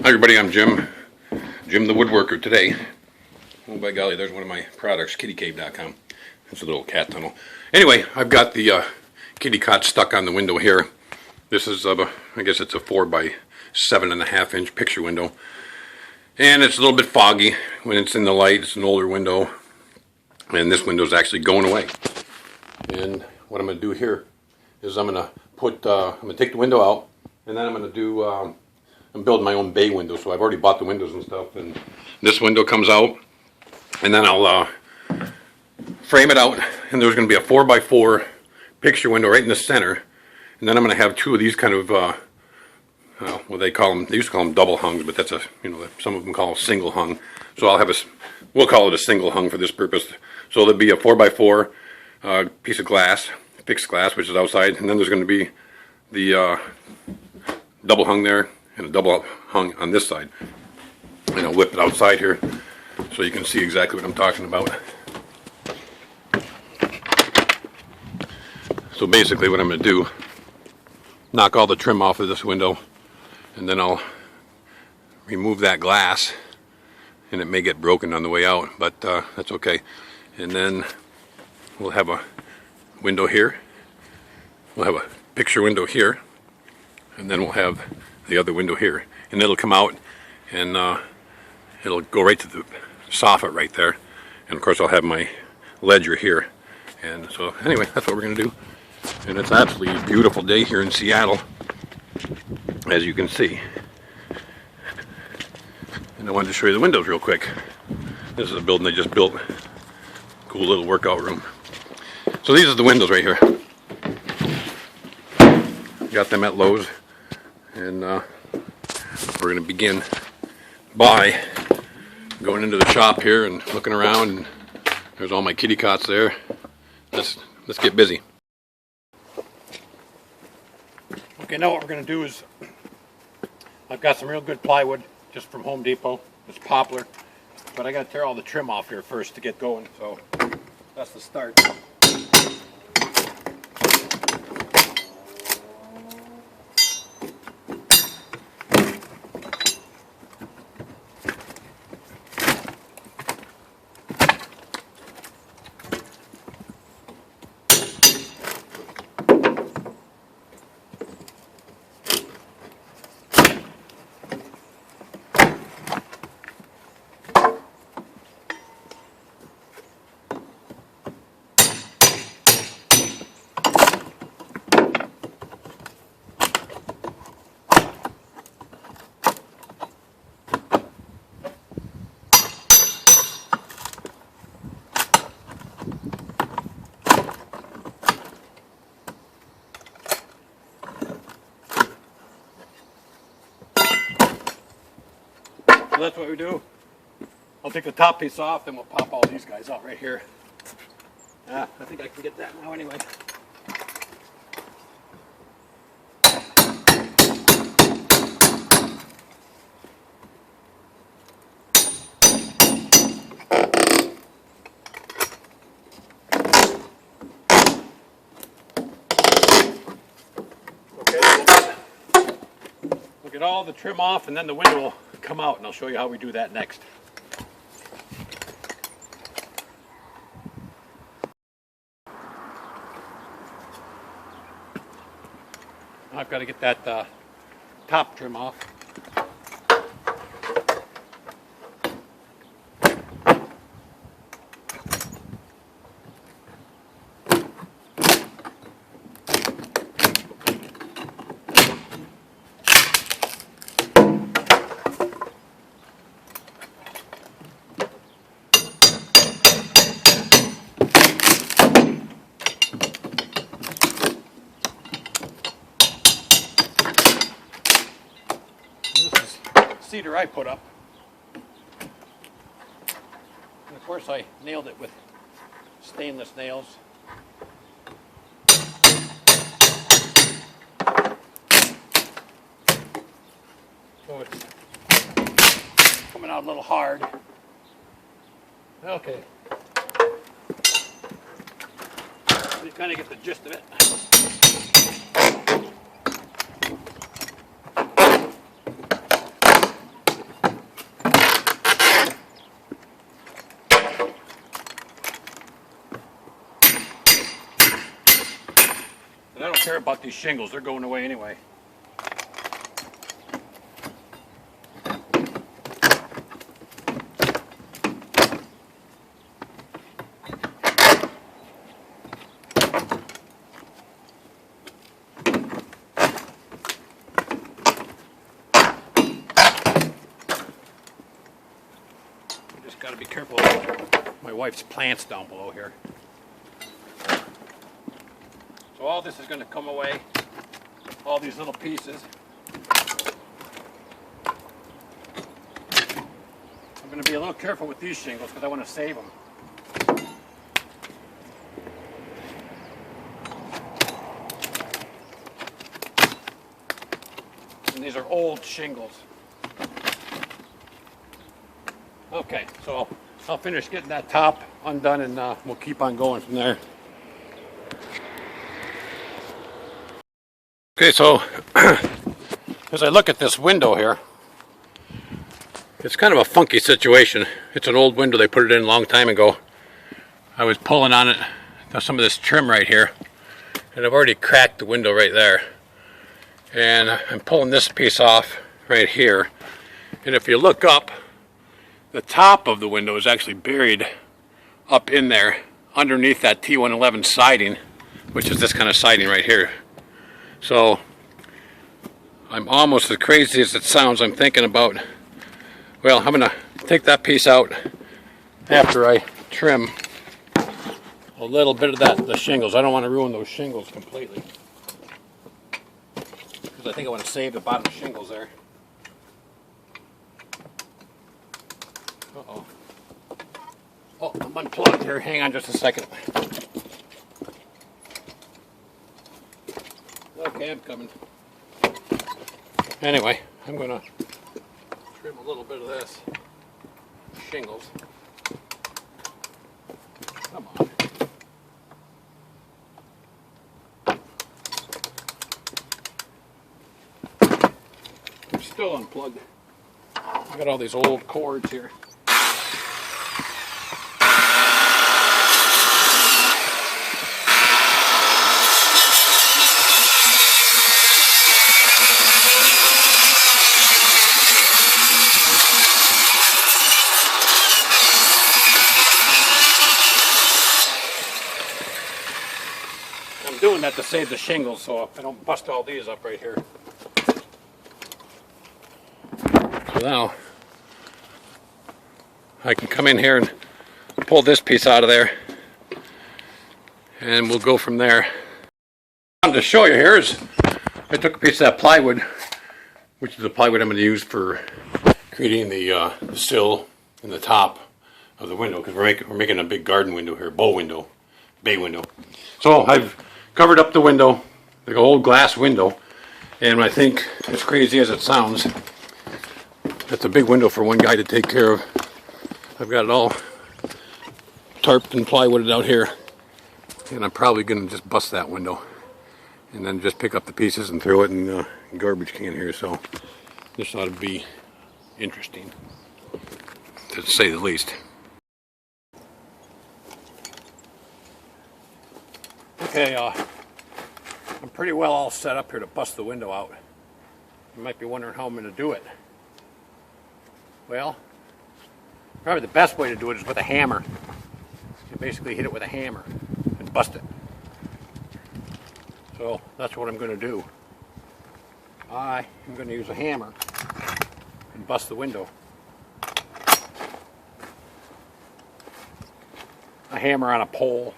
Hi everybody, I'm Jim the Woodworker today. Oh by golly, there's one of my products, kittycave.com. It's a little cat tunnel. Anyway, I've got the kitty cot stuck on the window here. This is, I guess it's a 4 by 7.5 inch picture window. And it's a little bit foggy when it's in the light. It's an older window. And this window is actually going away. And what I'm going to do here is I'm going to take the window out, and then I'm going to do, I'm building my own bay window, so I've already bought the windows and stuff, and this window comes out, and then I'll frame it out, and there's going to be a 4 by 4 picture window right in the center, and then I'm going to have two of these kind of, what they call them, they used to call them double hungs, but that's some of them call single hung, so I'll have we'll call it a single hung for this purpose. So there'll be a 4 by 4 piece of glass, fixed glass, which is outside, and then there's going to be the double hung there, and a double hung on this side. And I'll whip it outside here so you can see exactly what I'm talking about. So basically what I'm going to do, knock all the trim off of this window, and then I'll remove that glass, and it may get broken on the way out, but that's okay. And then we'll have a window here, we'll have a picture window here, and then we'll have the other window here, and it'll come out, and it'll go right to the soffit right there, and of course I'll have my ledger here. And so anyway, that's what we're going to do, and it's absolutely a beautiful day here in Seattle, as you can see. And I wanted to show you the windows real quick. This is a building they just built, cool little workout room. So these are the windows right here. Got them at Lowe's. And we're going to begin by going into the shop here and looking around, and there's all my kitty cots there. Let's get busy. Okay, now what we're going to do is, I've got some real good plywood just from Home Depot. It's poplar, but I got to tear all the trim off here first to get going, so that's the start. So that's what we do. I'll take the top piece off, then we'll pop all these guys out right here. I think I can get that now anyway. Okay, we'll get all the trim off, and then the window will come out, and I'll show you how we do that next. I've got to get that top trim off. Cedar I put up, and of course I nailed it with stainless nails. So it's coming out a little hard. Okay, you kind of get the gist of it. about these shingles. They're going away anyway. Got to be careful of my wife's plants down below here. So all this is going to come away, all these little pieces. I'm going to be a little careful with these shingles because I want to save them. And these are old shingles. Okay, so I'll finish getting that top undone and we'll keep on going from there. Okay, so as I look at this window here, it's kind of a funky situation. It's an old window, they put it in a long time ago. I was pulling on it, some of this trim right here, and I've already cracked the window right there. And I'm pulling this piece off right here. And if you look up, the top of the window is actually buried up in there underneath that T111 siding, which is this kind of siding right here. So I'm almost as crazy as it sounds. I'm thinking about, well, I'm going to take that piece out after I trim a little bit of the shingles. I don't want to ruin those shingles completely, because I think I want to save the bottom shingles there. Uh-oh. Oh, I'm unplugged here. Hang on just a second. Okay, I'm coming. Anyway, I'm going to trim a little bit of this shingles. Come on. I'm still unplugged. I got all these old cords here. I'm doing that to save the shingles so I don't bust all these up right here. So now I can come in here and pull this piece out of there and we'll go from there. What I wanted to show you here is I took a piece of that plywood, which is the plywood I'm going to use for creating the sill and the top of the window, because we're making a big garden window here, bay window. So I've covered up the window, like an old glass window, and I think, as crazy as it sounds, that's a big window for one guy to take care of. I've got it all tarped and plywooded out here, and I'm probably going to just bust that window and then just pick up the pieces and throw it in the garbage can here. So this ought to be interesting, to say the least. Okay, I'm pretty well all set up here to bust the window out. You might be wondering how I'm going to do it. Well, probably the best way to do it is with a hammer. You basically hit it with a hammer and bust it. So that's what I'm going to do. I am going to use a hammer and bust the window. A hammer on a pole.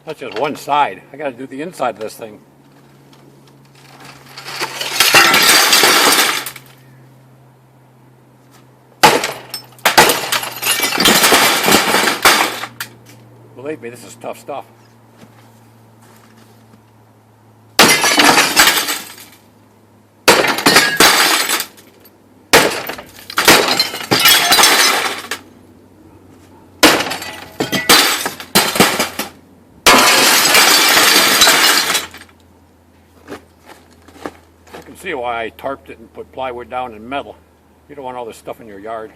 That's just one side. I got to do the inside of this thing. Believe me, this is tough stuff. You can see why I tarped it and put plywood down and metal. You don't want all this stuff in your yard.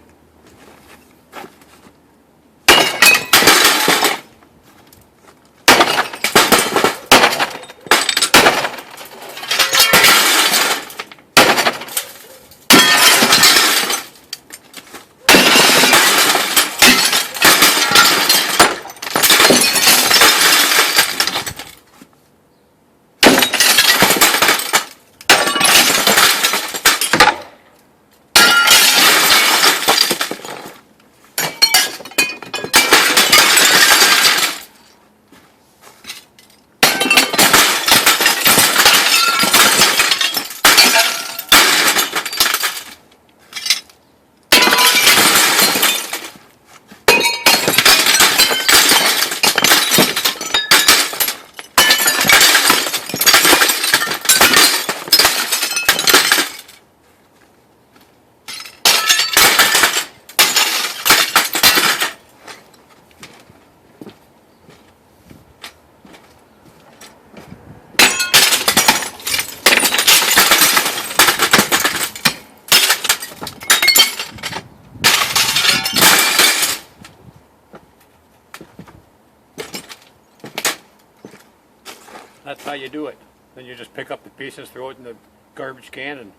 That's how you do it. Then you just pick up the pieces, throw it in the garbage can, and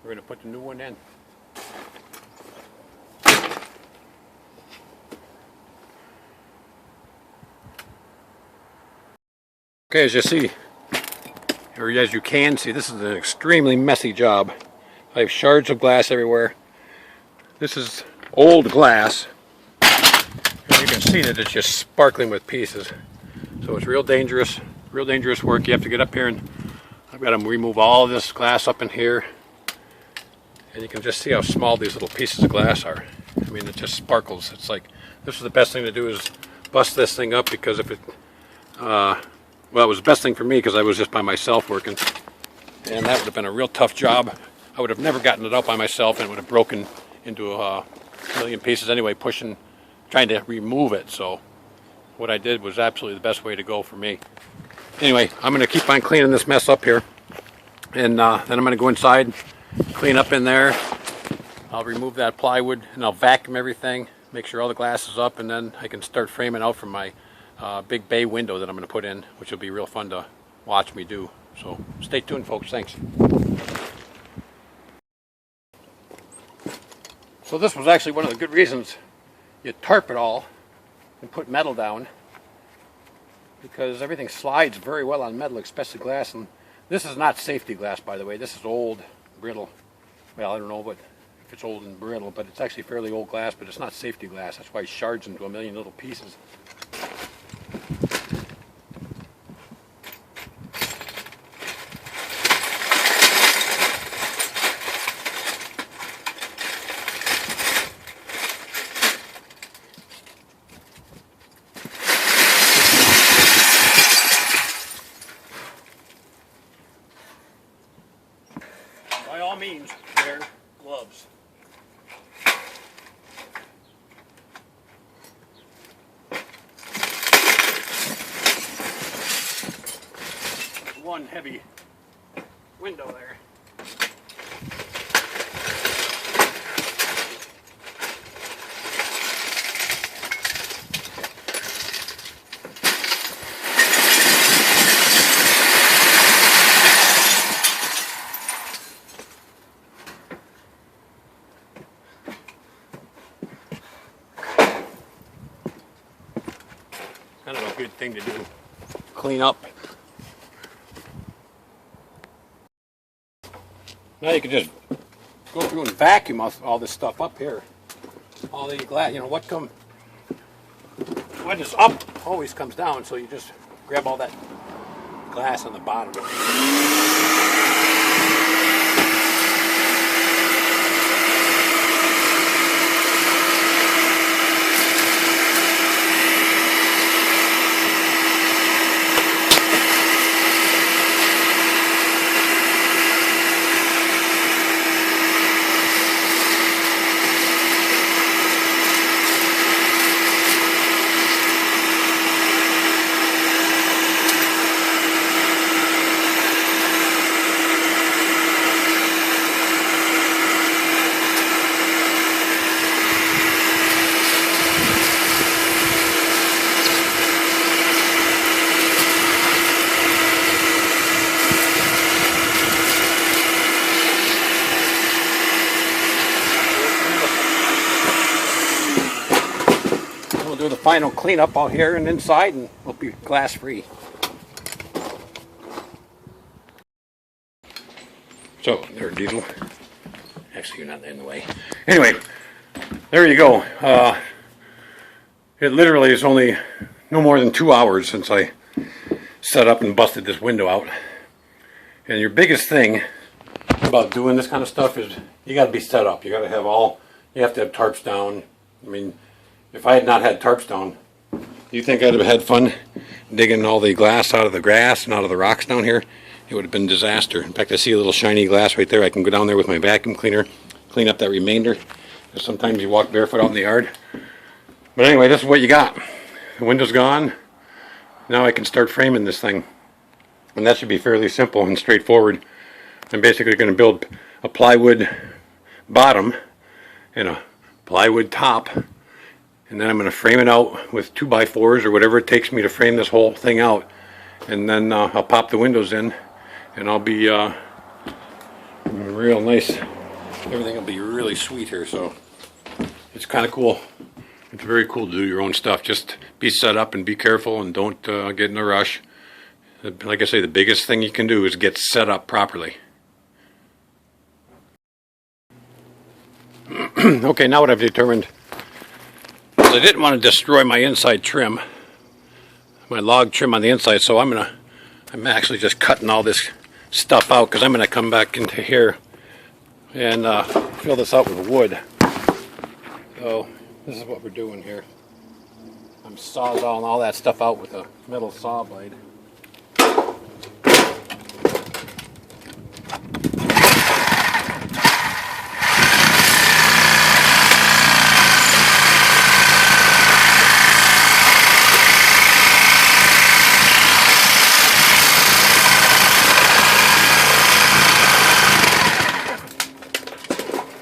we're going to put the new one in. Okay, as you see, or as you can see, this is an extremely messy job. I have shards of glass everywhere. This is old glass, and you can see that it's just sparkling with pieces. So it's real dangerous work. You have to get up here, and I've got to remove all of this glass up in here, and you can just see how small these little pieces of glass are. I mean, it just sparkles. It's like, this is the best thing to do, is bust this thing up, because if it well, it was the best thing for me because I was just by myself working, and that would have been a real tough job. I would have never gotten it out by myself, and it would have broken into a million pieces anyway, trying to remove it. So what I did was absolutely the best way to go for me. Anyway, I'm going to keep on cleaning this mess up here, and then I'm going to go inside, clean up in there. I'll remove that plywood, and I'll vacuum everything, make sure all the glass is up, and then I can start framing out from my big bay window that I'm going to put in, which will be real fun to watch me do. So stay tuned, folks. Thanks. So this was actually one of the good reasons you tarp it all and put metal down, because everything slides very well on metal, especially glass. And this is not safety glass, by the way. This is old, brittle. Well, I don't know if it's old and brittle, but it's actually fairly old glass, but it's not safety glass. That's why it shards into a million little pieces. By all means, wear gloves. There's one heavy window there. Kind of a good thing to do. Clean up. Now you can just go through and vacuum all this stuff up here. All the glass, you know, what is up always comes down, so you just grab all that glass on the bottom. We'll do the final cleanup out here and inside, and we'll be glass free. So, there, Diesel. Actually, you're not in the way. Anyway, there you go. It literally is only no more than 2 hours since I set up and busted this window out. And your biggest thing about doing this kind of stuff is you got to be set up. You got to have you have to have tarps down. I mean, if I had not had tarps down, do you think I'd have had fun digging all the glass out of the grass and out of the rocks down here? It would have been a disaster. In fact, I see a little shiny glass right there. I can go down there with my vacuum cleaner, clean up that remainder. Because sometimes you walk barefoot out in the yard. But anyway, this is what you got. The window's gone. Now I can start framing this thing. And that should be fairly simple and straightforward. I'm basically going to build a plywood bottom and a plywood top. And then I'm going to frame it out with 2x4s or whatever it takes me to frame this whole thing out. And then I'll pop the windows in. And I'll be real nice. Everything will be really sweet here. So it's kind of cool. It's very cool to do your own stuff. Just be set up and be careful and don't get in a rush. Like I say, the biggest thing you can do is get set up properly. Okay, now what I've determined is I didn't want to destroy my inside trim, my log trim on the inside, so I'm actually just cutting all this stuff out because I'm going to come back into here and fill this out with wood. So this is what we're doing here. I'm sawzalling all that stuff out with a metal saw blade.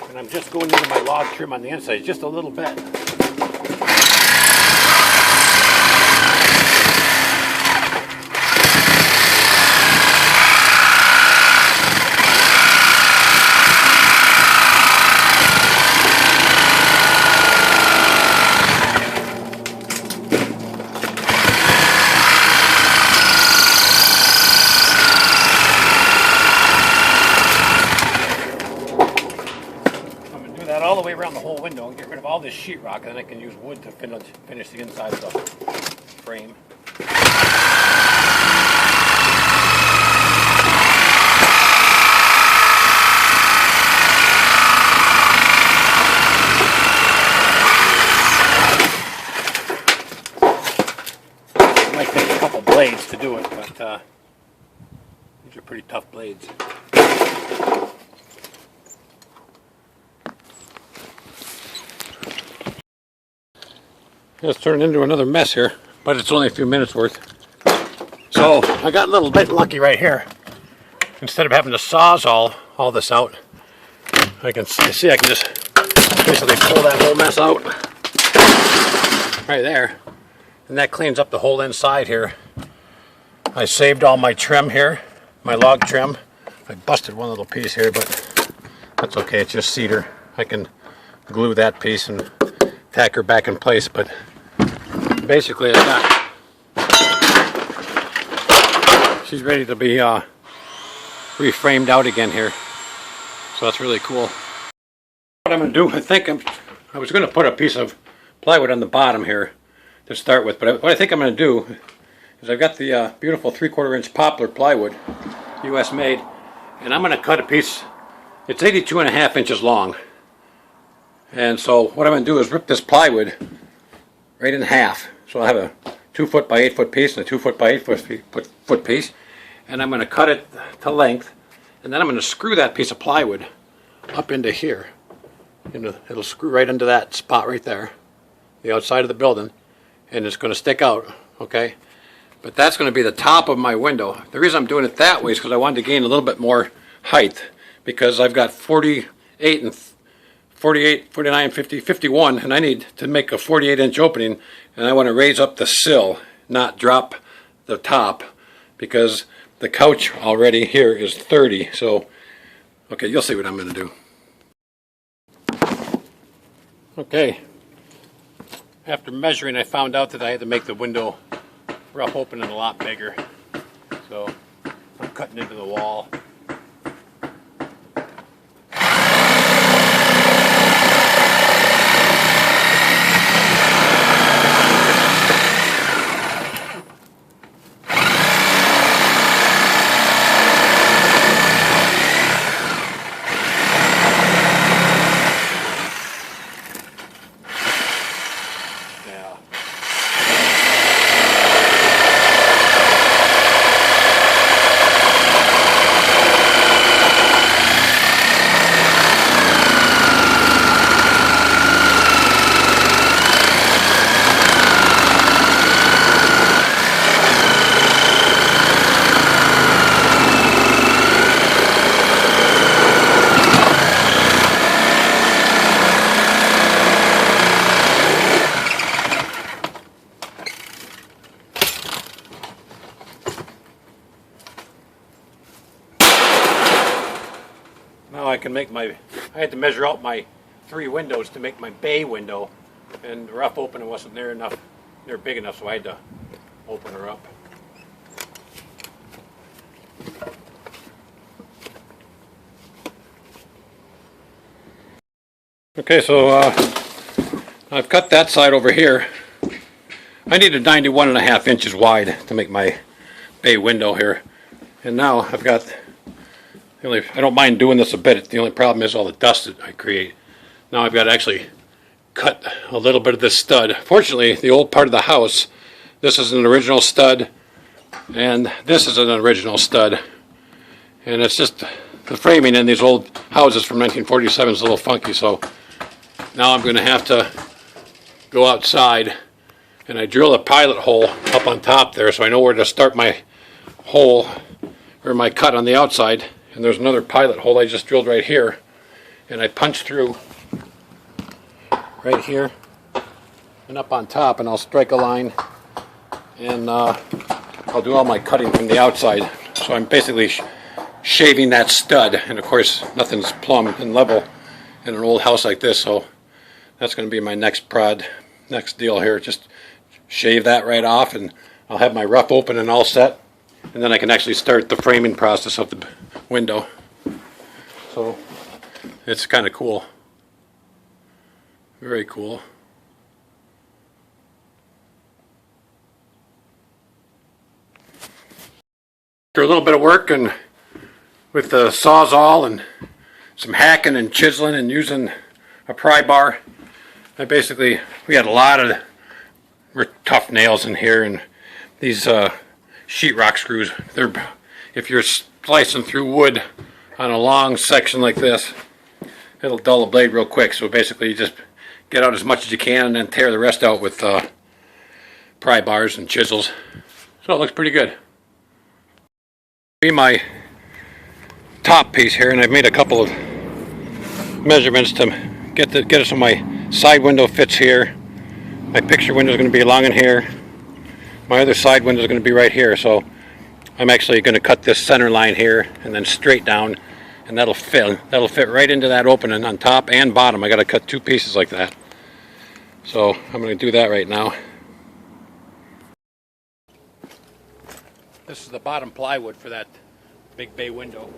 And I'm just going into my log trim on the inside, just a little bit. All the way around the whole window and get rid of all this sheetrock, and then I can use wood to finish the inside of the frame. It might take a couple blades to do it, but these are pretty tough blades. It's turned into another mess here, but it's only a few minutes worth. So I got a little bit lucky right here. Instead of having to sawzall all this out, I can just basically pull that whole mess out right there, and that cleans up the whole inside here. I saved all my trim here, my log trim. I busted one little piece here, but that's okay. It's just cedar. I can glue that piece and tack her back in place, but basically she's ready to be reframed out again here, so that's really cool. What I'm going to do, I was going to put a piece of plywood on the bottom here to start with, but what I think I'm going to do is I've got the beautiful 3/4 inch poplar plywood, US made, and I'm going to cut a piece. It's 82.5 inches long. And so what I'm going to do is rip this plywood right in half. So I'll have a 2 foot by 8 foot piece and a 2 foot by 8 foot piece. And I'm going to cut it to length. And then I'm going to screw that piece of plywood up into here. It'll screw right into that spot right there, the outside of the building. And it's going to stick out, okay? But that's going to be the top of my window. The reason I'm doing it that way is because I wanted to gain a little bit more height. Because I've got 48 and 48, 49, 50, 51, and I need to make a 48 inch opening, and I want to raise up the sill, not drop the top, because the couch already here is 30. So, okay, you'll see what I'm going to do. Okay, after measuring, I found out that I had to make the window rough opening a lot bigger. So, I'm cutting into the wall. Now I can make I had to measure out my 3 windows to make my bay window, and the rough opening wasn't near big enough, so I had to open her up. Okay, so I've cut that side over here. I needed 91.5 inches wide to make my bay window here, and now I've got I don't mind doing this a bit. The only problem is all the dust that I create. Now I've got to actually cut a little bit of this stud. Fortunately, the old part of the house, this is an original stud, and this is an original stud. And it's just the framing in these old houses from 1947 is a little funky, so now I'm going to have to go outside, and I drill a pilot hole up on top there so I know where to start my hole, or my cut on the outside. And there's another pilot hole I just drilled right here, and I punch through right here and up on top, and I'll strike a line, and I'll do all my cutting from the outside. So I'm basically shaving that stud, and of course nothing's plumb and level in an old house like this, so that's going to be my next deal here. Just shave that right off, and I'll have my rough open and all set, and then I can actually start the framing process of the window. So it's kind of cool. Very cool. After a little bit of work and with the Sawzall and some hacking and chiseling and using a pry bar, we had a lot of tough nails in here, and these sheetrock screws, if you're slicing through wood on a long section like this, it'll dull the blade real quick. So basically you just get out as much as you can and then tear the rest out with pry bars and chisels. So it looks pretty good. Be my top piece here, and I've made a couple of measurements to get it so my side window fits here. My picture window is going to be along in here. My other side window is going to be right here. So I'm actually going to cut this center line here and then straight down, and that'll fit right into that opening on top and bottom. I got to cut 2 pieces like that. So I'm going to do that right now. This is the bottom plywood for that big bay window.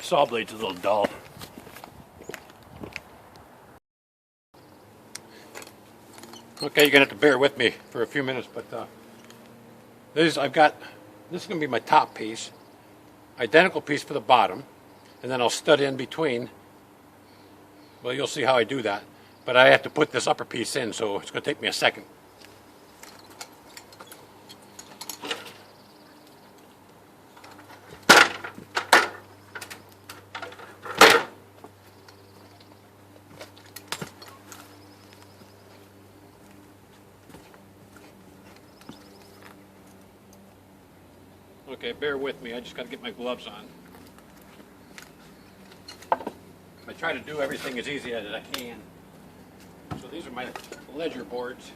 saw blade's a little dull. Okay, you're gonna have to bear with me for a few minutes, but this is gonna be my top piece, identical piece for the bottom, and then I'll stud in between. Well, you'll see how I do that, but I have to put this upper piece in, so it's gonna take me a second. Okay, bear with me. I just got to get my gloves on. I try to do everything as easy as I can. So these are my ledger boards.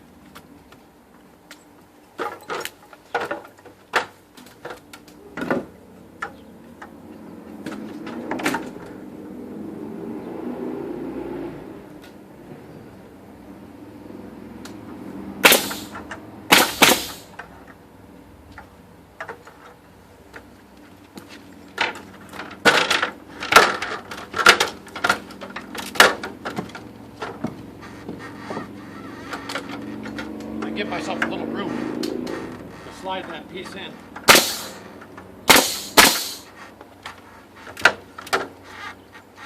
Give myself a little room to slide that piece in.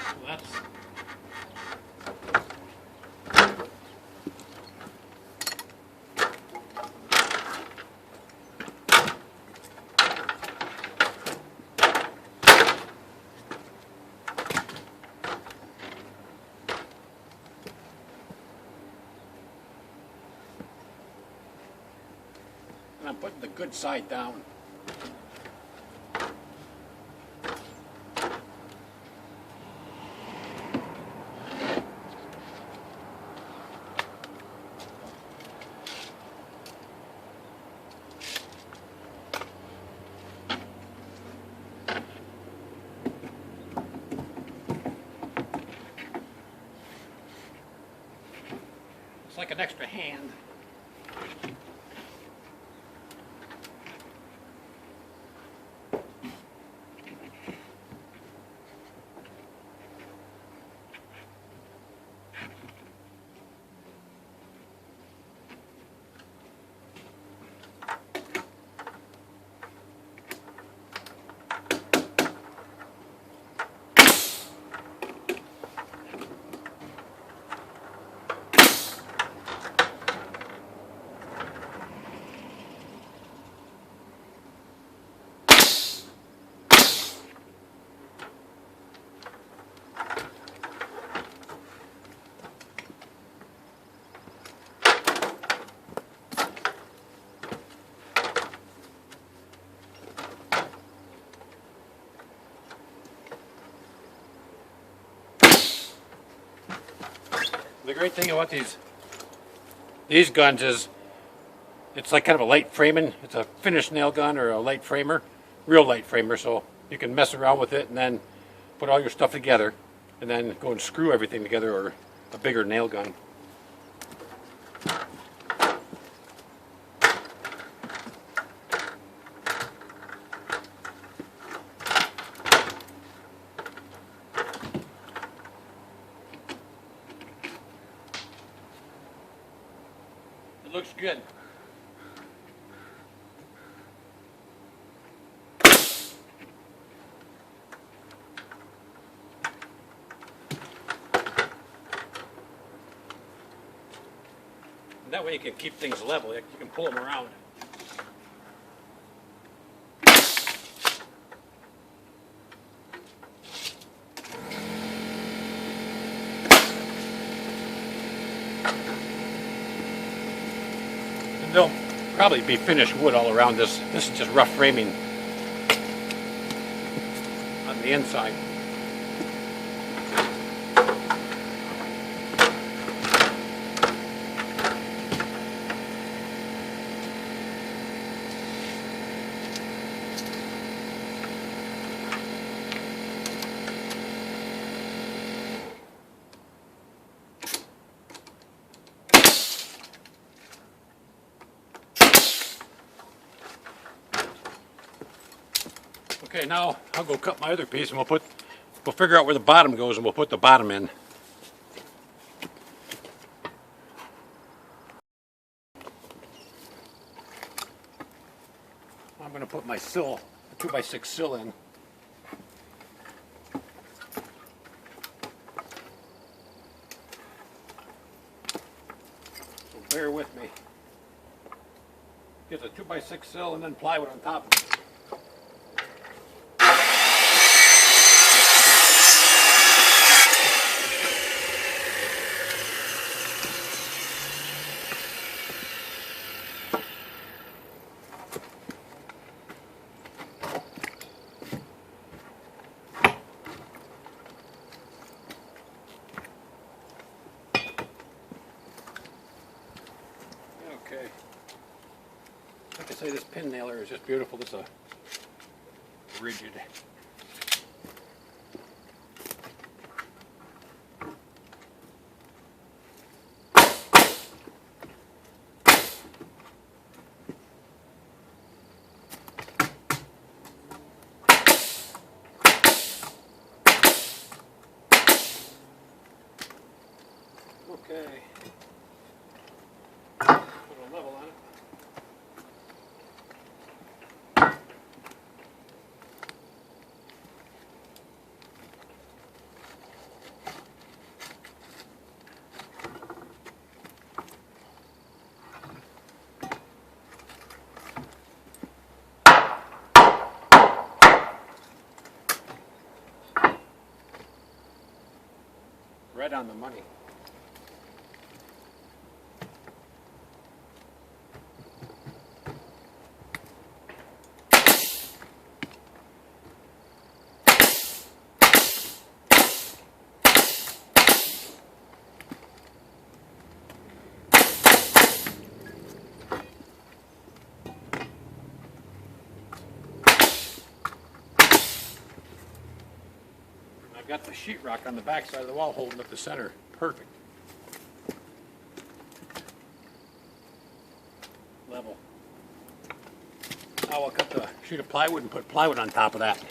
So that's and I'm putting the good side down. It's like an extra hand. The great thing about these guns is it's like kind of a light framing. It's a finished nail gun or a light framer, real light framer, so you can mess around with it and then put all your stuff together and then go and screw everything together, or a bigger nail gun. It looks good. And that way you can keep things level. You can pull them around. There'll probably be finished wood all around this. This is just rough framing on the inside. Okay, now I'll go cut my other piece and we'll put we'll figure out where the bottom goes and we'll put the bottom in. I'm going to put my sill, a 2x6 sill in. So bear with me. Get a 2x6 sill and then plywood on top of it. Okay. Like I say, this pin nailer is just beautiful. This is a rigid. Okay. Put a level on it. Right on the money. I've got the sheetrock on the back side of the wall holding up the center. Perfect. Level. Now I'll cut the sheet of plywood and put plywood on top of that.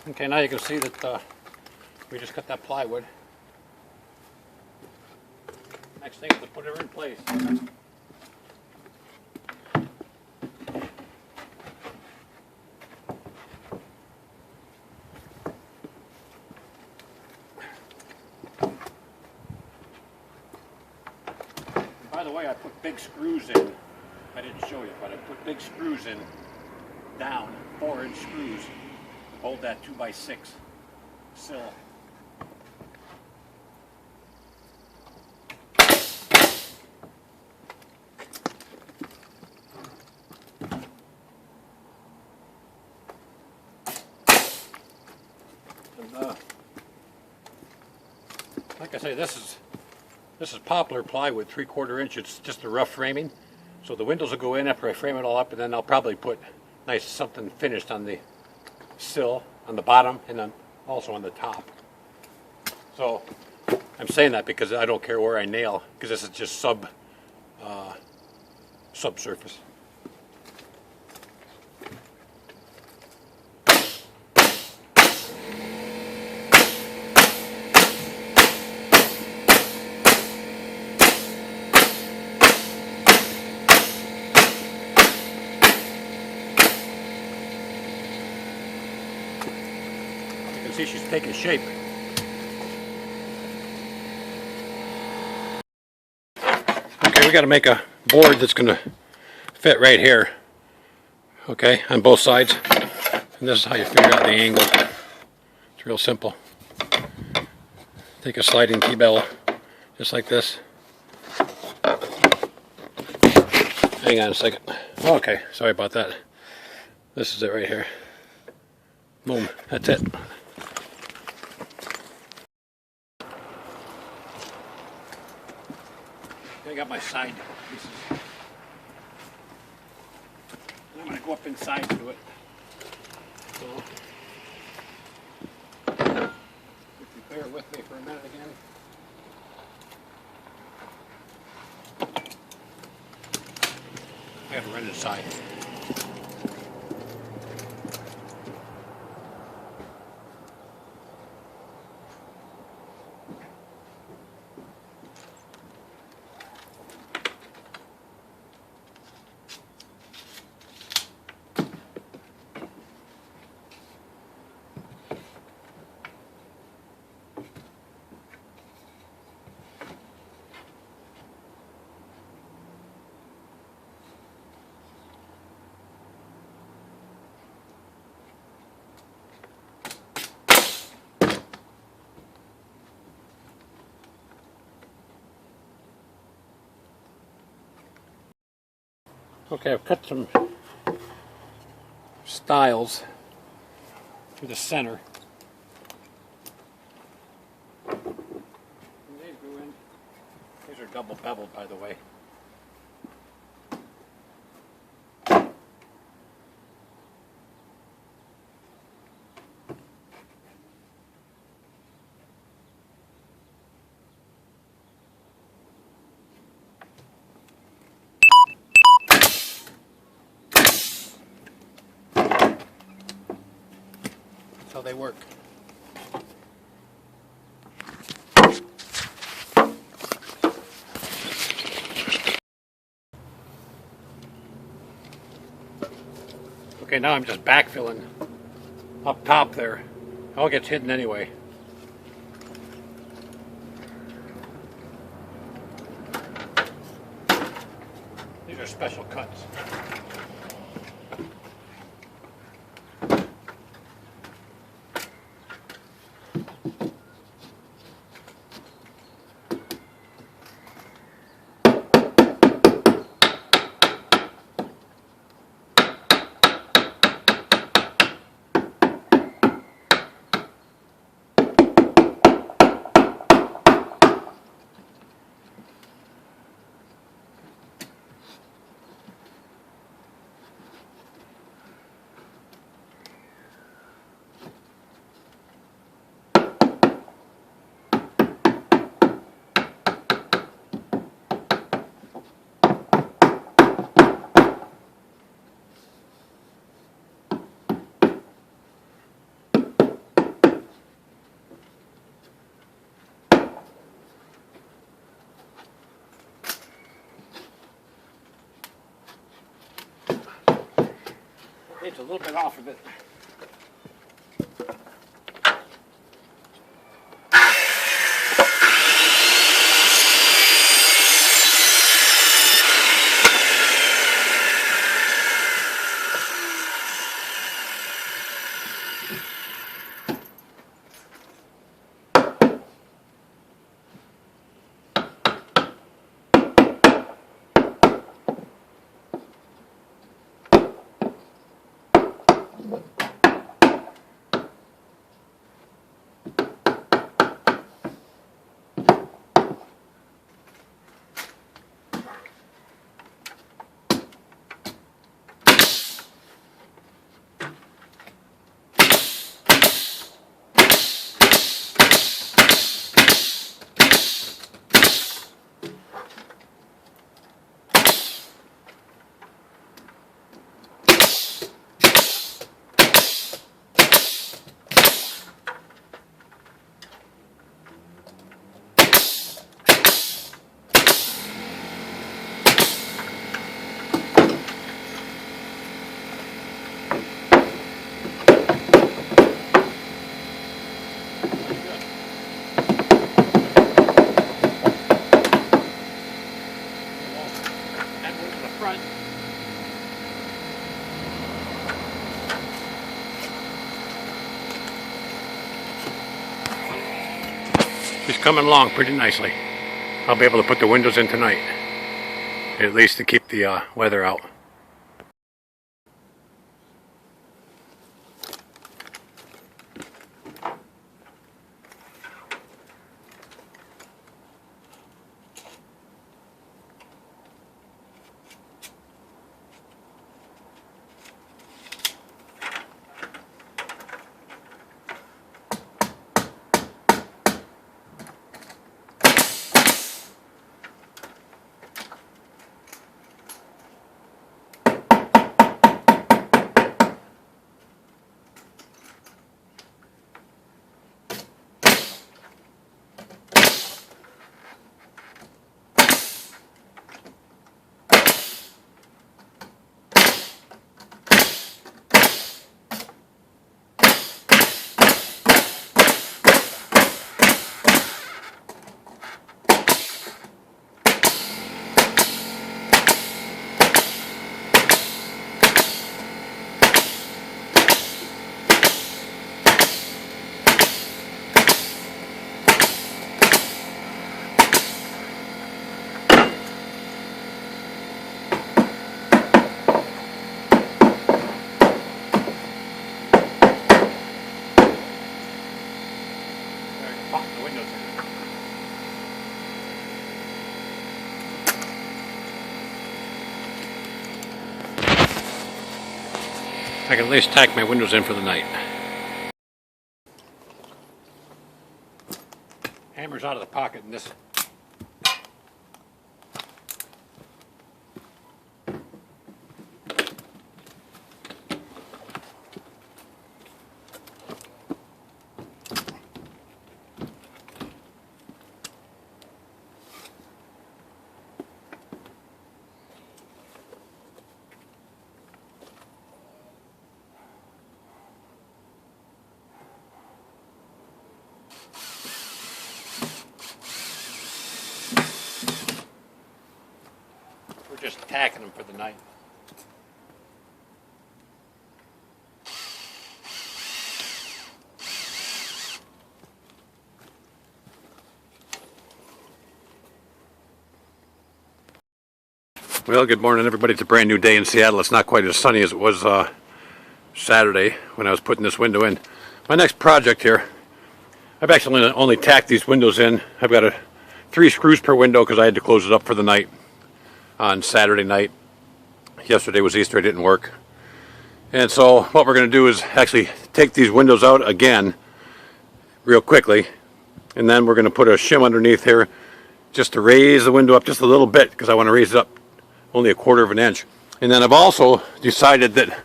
Okay, now you can see that we just cut that plywood. Next thing is to put it in place. By the way, I put big screws in. I didn't show you, but I put big screws in, down, 4-inch screws, to hold that 2x6 sill. And, like I say, this is poplar plywood, 3/4 inch. It's just a rough framing. So the windows will go in after I frame it all up, and then I'll probably put nice something finished on the sill, on the bottom, and then also on the top. So I'm saying that because I don't care where I nail, because this is just subsurface. See, she's taking shape. Okay, we got to make a board that's going to fit right here. Okay, on both sides. And this is how you figure out the angle. It's real simple. Take a sliding T-bell, just like this. Hang on a second. Okay, sorry about that. This is it right here. Boom, that's it. I got my side pieces. I'm going to go up inside to it. So, if you bear with me for a minute again. I got to run inside. Okay, I've cut some stiles through the center. And these go in. These are double beveled, by the way. That's how they work. Okay, now I'm just backfilling up top there. It all gets hidden anyway. These are special cuts. It's a little bit off of it. He's coming along pretty nicely. I'll be able to put the windows in tonight, at least to keep the weather out. I can at least tack my windows in for the night. Hammer's out of the pocket in this. We're just tacking them for the night. Well, good morning, everybody. It's a brand new day in Seattle. It's not quite as sunny as it was Saturday when I was putting this window in. My next project here, I've actually only tacked these windows in. I've got 3 screws per window because I had to close it up for the night on Saturday night. Yesterday was Easter, it didn't work. And so what we're going to do is actually take these windows out again real quickly, and then we're going to put a shim underneath here just to raise the window up just a little bit because I want to raise it up only a 1/4 of an inch. And then I've also decided that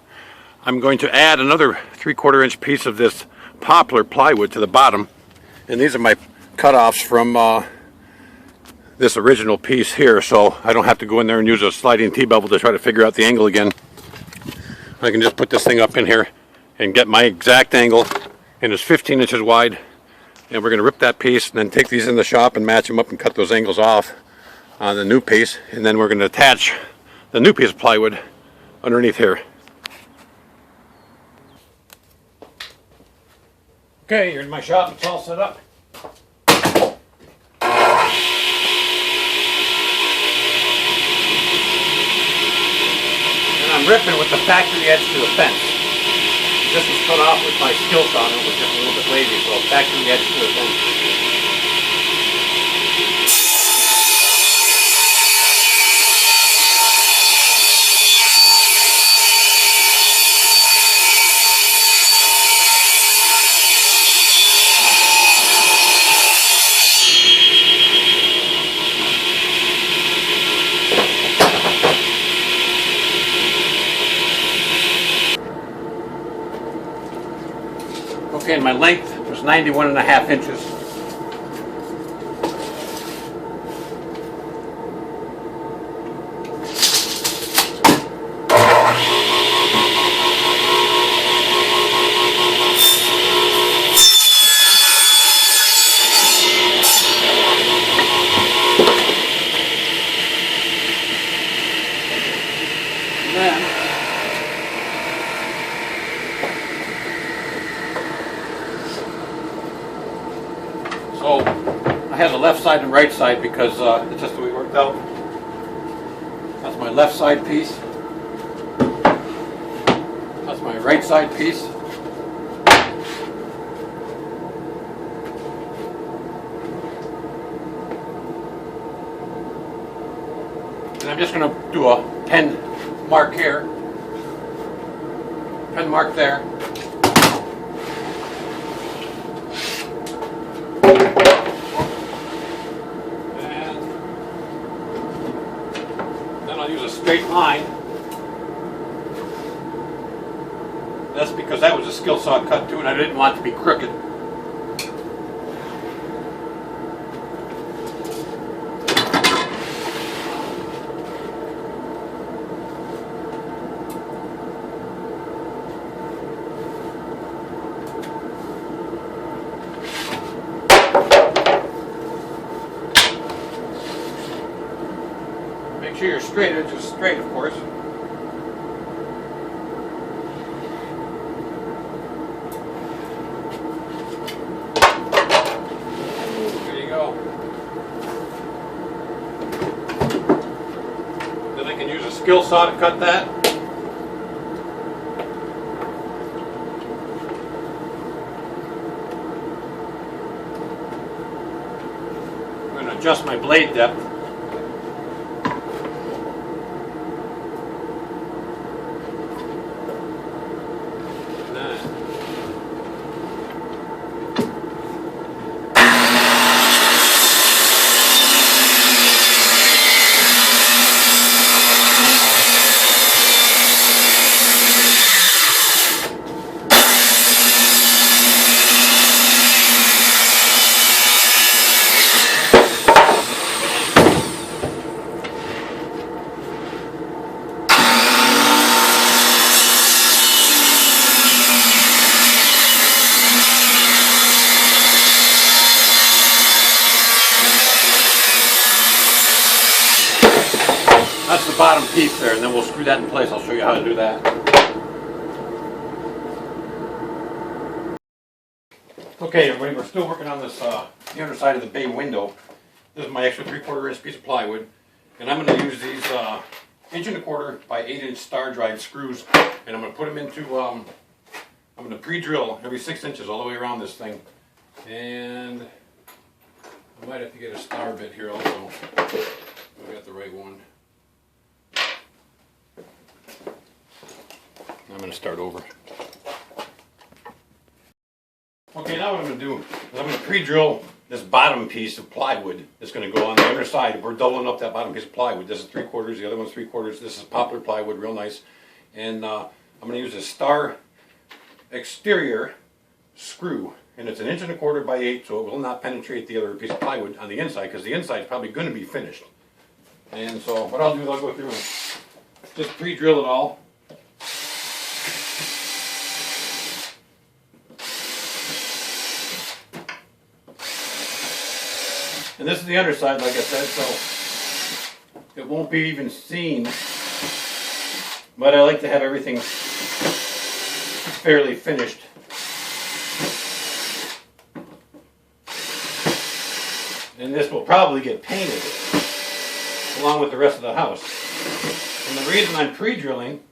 I'm going to add another 3/4 inch piece of this poplar plywood to the bottom. And these are my cutoffs from this original piece here, so I don't have to go in there and use a sliding T-bevel to try to figure out the angle again. I can just put this thing up in here and get my exact angle, and it's 15 inches wide. And we're going to rip that piece and then take these in the shop and match them up and cut those angles off on the new piece, and then we're going to attach the new piece of plywood underneath here. Okay, you're in my shop, it's all set up. And I'm ripping with the factory edge to the fence. This was cut off with my skill saw, and it was just a little bit lazy, so factory edge to the fence. Okay, and my length was 91.5 inches. So I have the left side and right side because it's just the way it worked out. That's my left side piece. That's my right side piece. And I'm just going to do a pen mark here. Pen mark there. Use a straight line. That's because that was a skill saw cut too, and I didn't want it to be crooked. Make sure your straight edge is straight, of course. There you go. Then I can use a skill saw to cut that. I'm going to adjust my blade depth. piece there, and then we'll screw that in place. I'll show you how to do that. Okay, everybody, we're still working on this, the underside of the bay window. This is my extra 3/4 inch piece of plywood, and I'm going to use these 1¼ by 8 inch star drive screws, and I'm going to put them into, I'm going to pre-drill every 6 inches all the way around this thing, and I might have to get a star bit here also. I got the right one. I'm going to start over. Okay, now what I'm going to do is I'm going to pre-drill this bottom piece of plywood that's going to go on the underside. We're doubling up that bottom piece of plywood. This is 3/4, the other one's 3/4. This is poplar plywood, real nice. And I'm going to use a star exterior screw, and it's 1¼ by 8, so it will not penetrate the other piece of plywood on the inside, because the inside is probably going to be finished. And so what I'll do is I'll go through and just pre-drill it all. And this is the underside, like I said, so it won't be even seen. But I like to have everything fairly finished. And this will probably get painted along with the rest of the house. And the reason I'm pre-drilling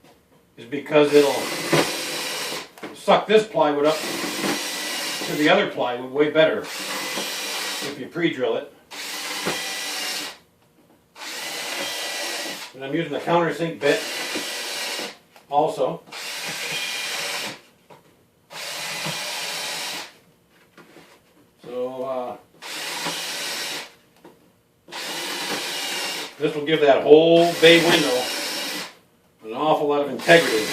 is because it'll suck this plywood up to the other plywood way better if you pre-drill it. And I'm using the countersink bit also. So this will give that whole bay window an awful lot of integrity.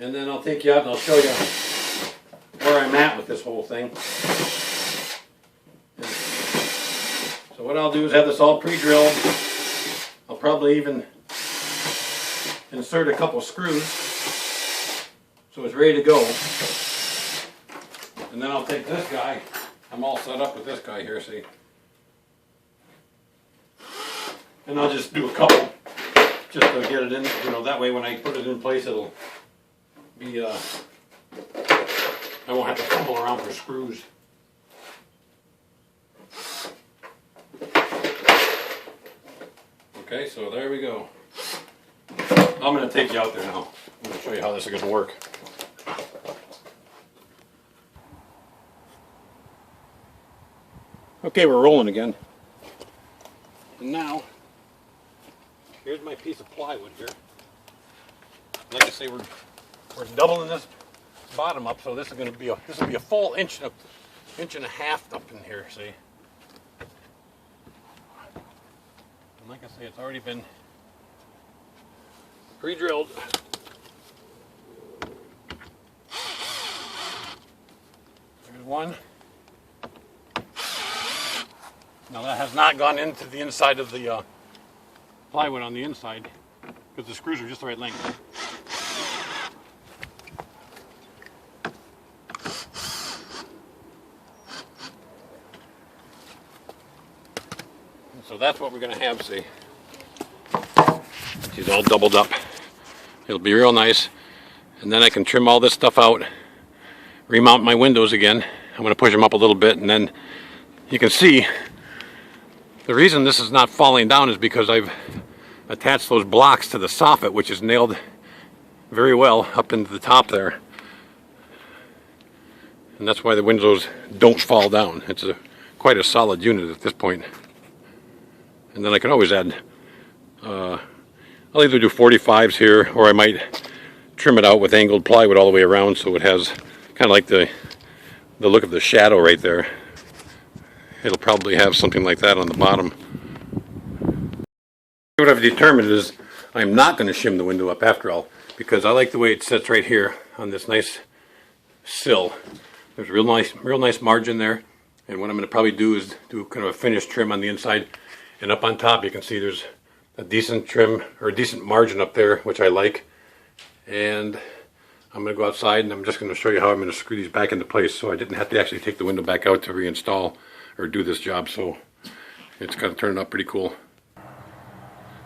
And then I'll take you out and I'll show you where I'm at with this whole thing. So what I'll do is have this all pre-drilled. I'll probably even insert a couple screws so it's ready to go. And then I'll take this guy. I'm all set up with this guy here, see? And I'll just do a couple just to get it in, you know, that way when I put it in place it'll be, I won't have to fumble around for screws. Okay, so there we go. I'm going to take you out there now. I'm going to show you how this is going to work. Okay, we're rolling again. And now, here's my piece of plywood here. Like I say, we're doubling this bottom up, so this is going to be a full inch and a half up in here. See, and like I say, it's already been pre-drilled. There's one. Now that has not gone into the inside of the plywood on the inside because the screws are just the right length. And so that's what we're going to have, see. She's all doubled up. It'll be real nice. And then I can trim all this stuff out, remount my windows again. I'm going to push them up a little bit, and then you can see the reason this is not falling down is because I've attached those blocks to the soffit, which is nailed very well up into the top there. And that's why the windows don't fall down. It's quite a solid unit at this point. And then I can always add, I'll either do 45s here, or I might trim it out with angled plywood all the way around so it has kind of like the look of the shadow right there. It'll probably have something like that on the bottom. What I've determined is I'm not going to shim the window up after all, because I like the way it sits right here on this nice sill. There's a real nice margin there, and what I'm going to probably do is do kind of a finished trim on the inside, and up on top you can see there's a decent trim or a decent margin up there, which I like. And I'm going to go outside and I'm just going to show you how I'm going to screw these back into place, so I didn't have to actually take the window back out to reinstall or do this job. So It's kind of turning out pretty cool.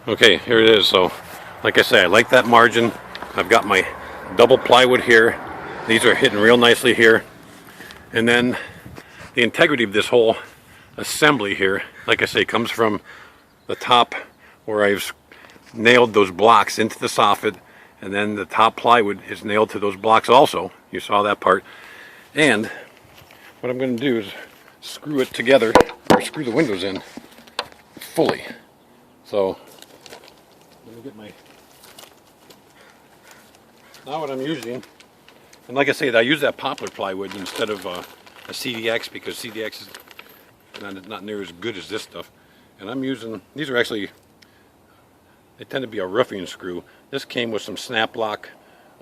Okay, here it is. So, like I say, I like that margin. I've got my double plywood here. These are hitting real nicely here. And then the integrity of this whole assembly here, like I say, comes from the top where I've nailed those blocks into the soffit, and then the top plywood is nailed to those blocks also. You saw that part. And what I'm going to do is screw it together, or screw the windows in fully. So let me get my, now what I'm using, and like I said, I use that poplar plywood instead of a CDX, because CDX is not near as good as this stuff. And I'm using, these are actually, they tend to be a roofing screw. This came with some snap lock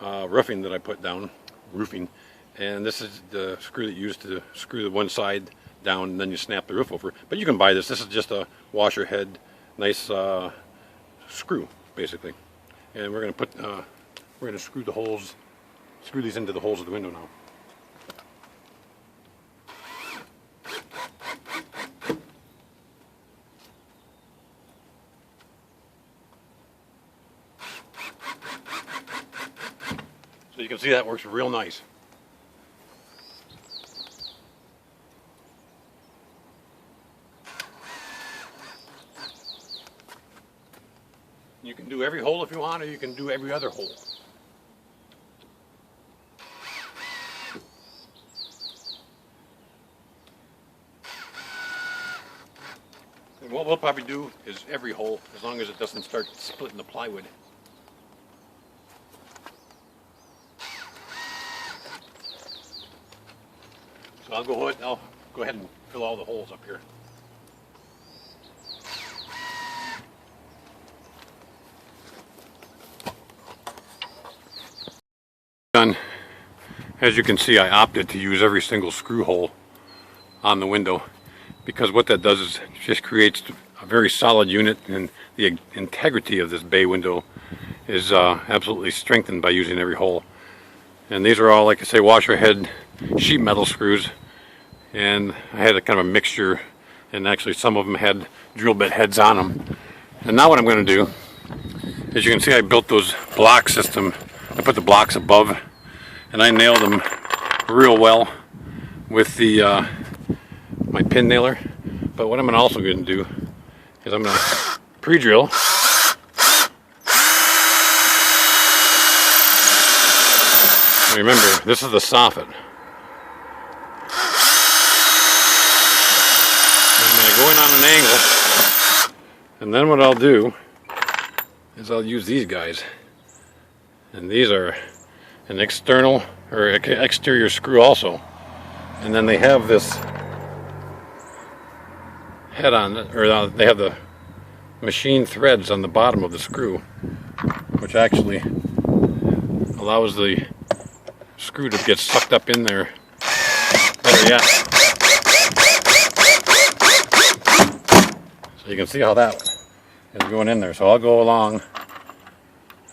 roofing that I put down, roofing. And this is the screw that you use to screw the one side down, and then you snap the roof over. But you can buy this. This is just a washer head, nice screw, basically. And we're going to screw the holes, screw these into the holes of the window now. So you can see that works real nice. You can do every hole if you want, or you can do every other hole. And what we'll probably do is every hole, as long as it doesn't start splitting the plywood. So I'll go ahead and fill all the holes up here. Done. As you can see, I opted to use every single screw hole on the window, because what that does is just creates a very solid unit, and the integrity of this bay window is absolutely strengthened by using every hole. And these are all, like I say, washer head sheet metal screws, and I had a kind of a mixture, and actually some of them had drill bit heads on them. And now what I'm going to do, as you can see, I built those block system. I put the blocks above, and I nailed them real well with the my pin nailer. But what I'm also going to do is I'm going to pre-drill. Remember, this is the soffit. I'm going to go in on an angle, and then what I'll do is I'll use these guys. And these are an external or exterior screw also. And then they have this head on it, or they have the machine threads on the bottom of the screw, which actually allows the screw to get sucked up in there better yet. So you can see how that is going in there. So I'll go along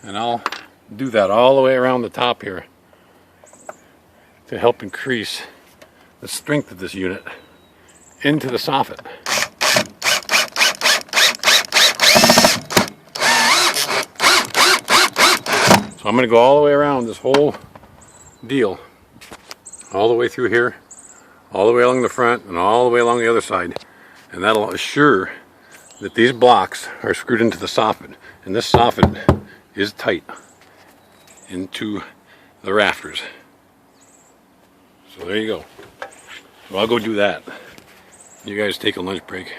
and I'll do that all the way around the top here to help increase the strength of this unit into the soffit. So I'm going to go all the way around this whole deal, all the way through here, all the way along the front, and all the way along the other side, and that'll assure that these blocks are screwed into the soffit, and this soffit is tight into the rafters. So there you go. So I'll go do that. You guys take a lunch break.